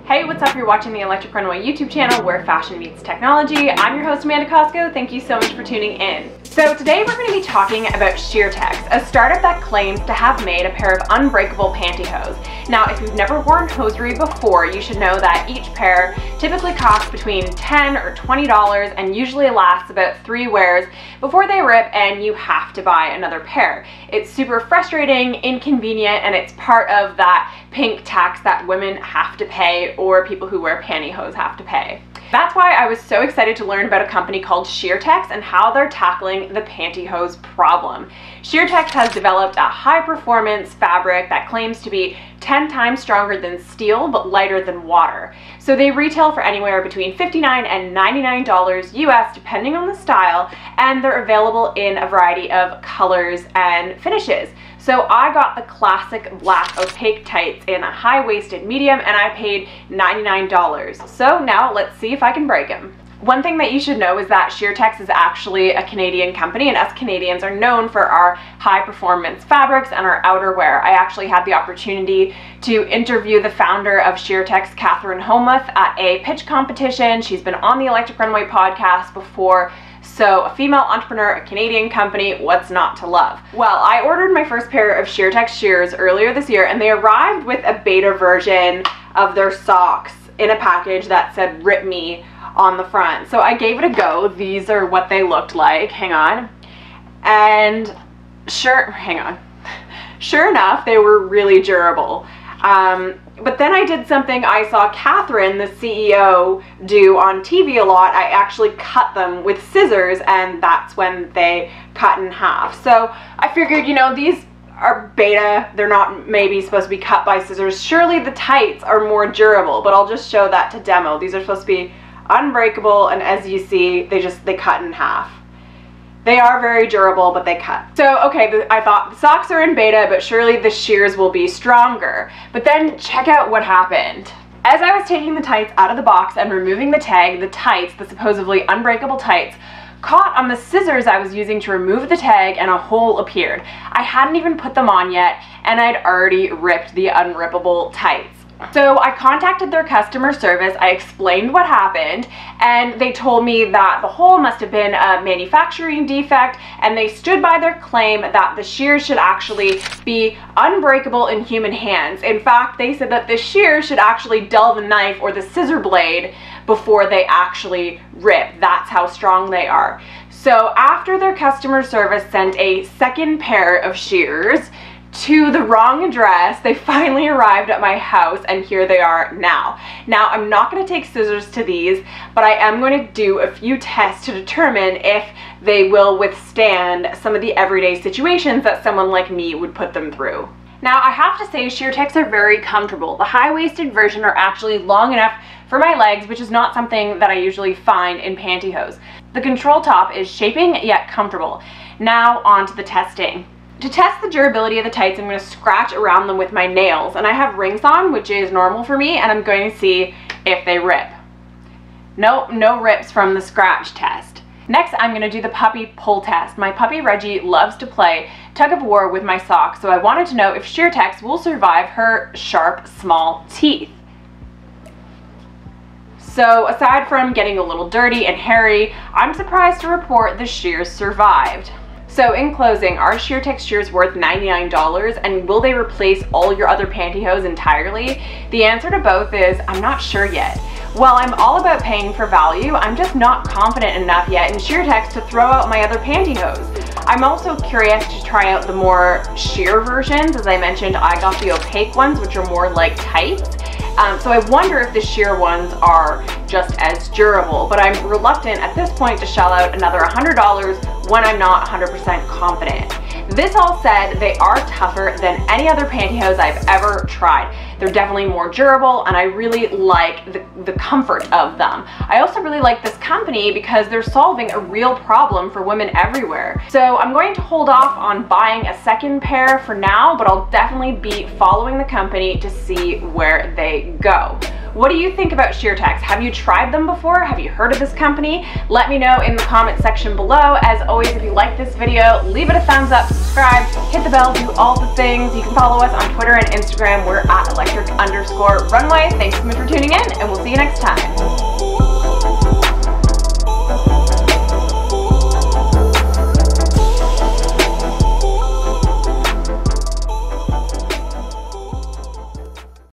Hey, what's up? You're watching the Electric Runway YouTube channel where fashion meets technology. I'm your host, Amanda Costco. Thank you so much for tuning in. So today we're going to be talking about Sheertex, a startup that claims to have made a pair of unbreakable pantyhose. Now, if you've never worn hosiery before, you should know that each pair typically costs between $10 or $20 and usually lasts about 3 wears before they rip and you have to buy another pair. It's super frustrating, inconvenient, and it's part of that pink tax that women have to pay or people who wear pantyhose have to pay. That's why I was so excited to learn about a company called Sheertex and how they're tackling the pantyhose problem. Sheertex has developed a high-performance fabric that claims to be 10 times stronger than steel but lighter than water. So they retail for anywhere between $59 and $99 US depending on the style, and they're available in a variety of colors and finishes. So I got the classic black opaque tights in a high-waisted medium and I paid $99. So now let's see if I can break them. One thing that you should know is that Sheertex is actually a Canadian company, and us Canadians are known for our high-performance fabrics and our outerwear. I actually had the opportunity to interview the founder of Sheertex, Catherine Homuth, at a pitch competition. She's been on the Electric Runway podcast before. So a female entrepreneur, a Canadian company, what's not to love? Well, I ordered my first pair of Sheertex shears earlier this year and they arrived with a beta version of their socks in a package that said "Rip Me" on the front. So I gave it a go. These are what they looked like. Hang on. And sure enough, they were really durable. But then I did something I saw Catherine, the CEO, do on TV a lot. I actually cut them with scissors, and that's when they cut in half. So I figured, you know, these are beta. They're not maybe supposed to be cut by scissors. Surely the tights are more durable, but I'll just show that to demo. These are supposed to be unbreakable, and as you see, they cut in half. They are very durable, but they cut. So, okay, I thought the socks are in beta, but surely the shears will be stronger. But then check out what happened. As I was taking the tights out of the box and removing the tag, the tights, the supposedly unbreakable tights, caught on the scissors I was using to remove the tag and a hole appeared. I hadn't even put them on yet, and I'd already ripped the unrippable tights. So I contacted their customer service, I explained what happened, and they told me that the hole must have been a manufacturing defect, and they stood by their claim that the shears should actually be unbreakable in human hands. In fact, they said that the shears should actually dull the knife or the scissor blade before they actually rip. That's how strong they are. So after their customer service sent a second pair of shears to the wrong address, they finally arrived at my house, and here they are now. Now, I'm not going to take scissors to these, but I am going to do a few tests to determine if they will withstand some of the everyday situations that someone like me would put them through. Now, I have to say Sheertex are very comfortable. The high-waisted version are actually long enough for my legs, which is not something that I usually find in pantyhose. The control top is shaping yet comfortable. Now, on to the testing. To test the durability of the tights, I'm going to scratch around them with my nails, and I have rings on, which is normal for me, and I'm going to see if they rip. Nope, no rips from the scratch test. Next, I'm going to do the puppy pull test. My puppy Reggie loves to play tug of war with my socks, so I wanted to know if Sheertex will survive her sharp, small teeth. So aside from getting a little dirty and hairy, I'm surprised to report the shears survived. So in closing, are Sheertex shears worth $99, and will they replace all your other pantyhose entirely? The answer to both is I'm not sure yet. While I'm all about paying for value, I'm just not confident enough yet in Sheertex to throw out my other pantyhose. I'm also curious to try out the more sheer versions. As I mentioned, I got the opaque ones, which are more like tights. So I wonder if the sheer ones are just as durable, but I'm reluctant at this point to shell out another $100 when I'm not 100% confident. This all said, they are tougher than any other pantyhose I've ever tried. They're definitely more durable, and I really like the comfort of them. I also really like this company because they're solving a real problem for women everywhere. So I'm going to hold off on buying a second pair for now, but I'll definitely be following the company to see where they go. What do you think about Sheertex? Have you tried them before? Have you heard of this company? Let me know in the comment section below. As always, if you like this video, leave it a thumbs up, subscribe, hit the bell, do all the things. You can follow us on Twitter and Instagram. We're at @electric_runway. Thanks so much for tuning in, and we'll see you next time.